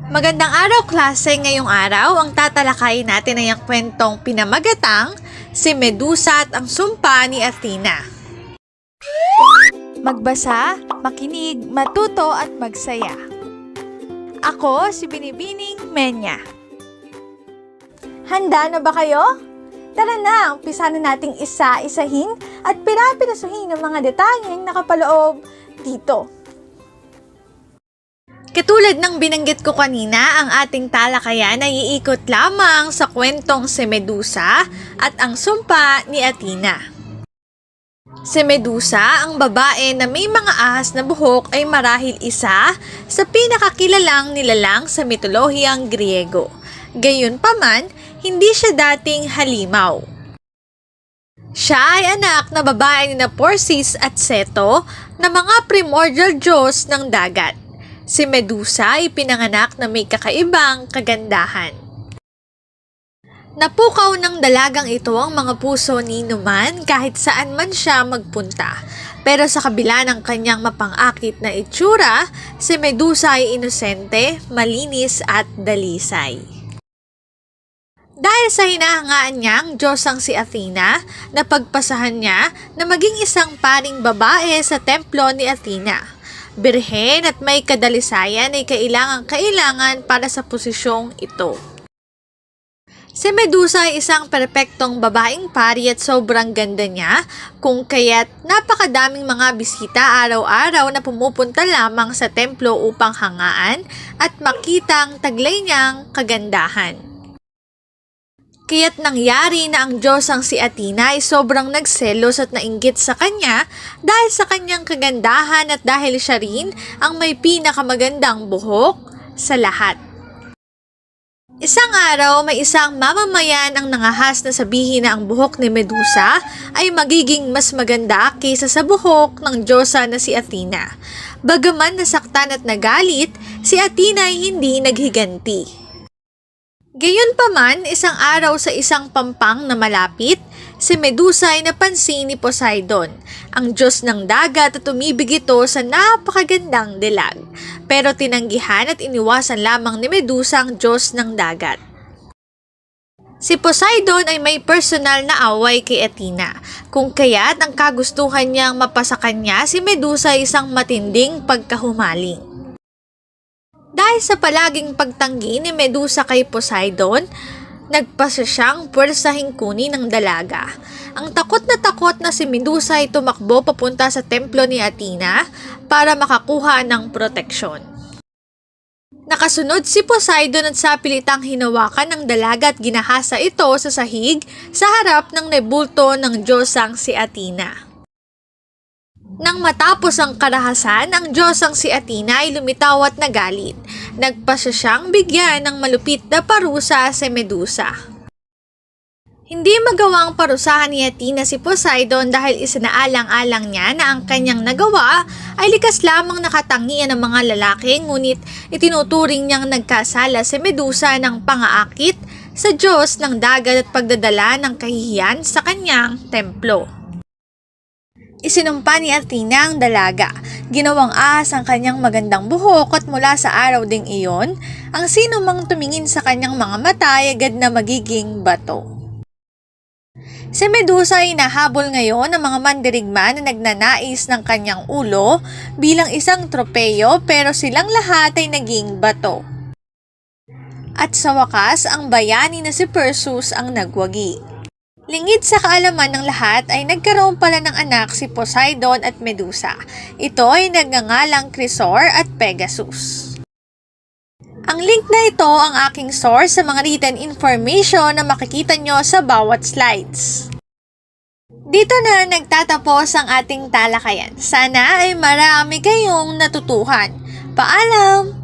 Magandang araw klase, ngayong araw ang tatalakayin natin ay ang kwentong pinamagatang si Medusa at ang sumpa ni Athena. Magbasa, makinig, matuto at magsaya. Ako si Binibining Menya. Handa na ba kayo? Tara na, umpisa na nating isa-isahin at pirapirasuhin ang mga detalyeng nakapaloob dito. Katulad ng binanggit ko kanina, ang ating talakayan ay iikot lamang sa kwentong si Medusa at ang sumpa ni Athena. Si Medusa, ang babae na may mga ahas na buhok, ay marahil isa sa pinakakilalang nilalang sa mitolohiyang Griego. Gayunpaman, hindi siya dating halimaw. Siya ay anak na babae ni Perseus at Ceto na mga primordial Diyos ng dagat. Si Medusa ay pinanganak na may kakaibang kagandahan. Napukaw ng dalagang ito ang mga puso ni Numan kahit saan man siya magpunta. Pero sa kabila ng kanyang mapang-akit na itsura, si Medusa ay inosente, malinis at dalisay. Dahil sa hinahangaan niyang Diyosang si Athena, napagpasahan niya na maging isang paring babae sa templo ni Athena. Birhen at may kadalisayan ay kailangan para sa posisyong ito. Si Medusa ay isang perpektong babaeng pari at sobrang ganda niya, kung kaya't napakadaming mga bisita araw-araw na pumupunta lamang sa templo upang hangaan at makita ang taglay niyang kagandahan. Kaya't nangyari na ang Diyosang si Athena ay sobrang nagselos at nainggit sa kanya dahil sa kanyang kagandahan at dahil siya rin ang may pinakamagandang buhok sa lahat. Isang araw, may isang mamamayan ang nangahas na sabihin na ang buhok ni Medusa ay magiging mas maganda kaysa sa buhok ng Diyosa na si Athena. Bagaman nasaktan at nagalit, si Athena ay hindi naghiganti. Gayunpaman, isang araw sa isang pampang na malapit, si Medusa ay napansin ni Poseidon, ang Diyos ng dagat, at umibig ito sa napakagandang dilag. Pero tinanggihan at iniwasan lamang ni Medusa ang Diyos ng dagat. Si Poseidon ay may personal na away kay Athena, kung kaya't ang kagustuhan niyang mapasa kanya si Medusa ay isang matinding pagkahumaling. Dahil sa palaging pagtanggi ni Medusa kay Poseidon, nagpasya siyang puwersahing kunin ng dalaga. Ang takot na si Medusa ay tumakbo papunta sa templo ni Athena para makakuha ng proteksyon. Nakasunod si Poseidon at sa pilitang hinawakan ng dalaga at ginahasa ito sa sahig sa harap ng nebulto ng Diyosang si Athena. Nang matapos ang karahasan, ang Diyosang si Athena ay lumitaw at nagalit. Nagpasya siyang bigyan ng malupit na parusa si Medusa. Hindi magawang parusahan ni Athena si Poseidon dahil isinaalang-alang niya na ang kanyang nagawa ay likas lamang nakatangian ng mga lalaki, ngunit itinuturing niyang nagkasala si Medusa ng pangaakit sa Diyos ng dagat at pagdadala ng kahihiyan sa kanyang templo. Isinumpa ni Athena ang dalaga. Ginawang ahas ang kanyang magandang buhok at mula sa araw ding iyon, ang sino mang tumingin sa kanyang mga mata ay agad na magiging bato. Si Medusa ay nahabol ngayon ng mga mandirigma na nagnanais ng kanyang ulo bilang isang tropeyo, pero silang lahat ay naging bato. At sa wakas, ang bayani na si Perseus ang nagwagi. Lingid sa kaalaman ng lahat ay nagkaroon pala ng anak si Poseidon at Medusa. Ito ay nagngangalang Chrysaor at Pegasus. Ang link na ito ang aking source sa mga written information na makikita nyo sa bawat slides. Dito na nagtatapos ang ating talakayan. Sana ay marami kayong natutuhan. Paalam!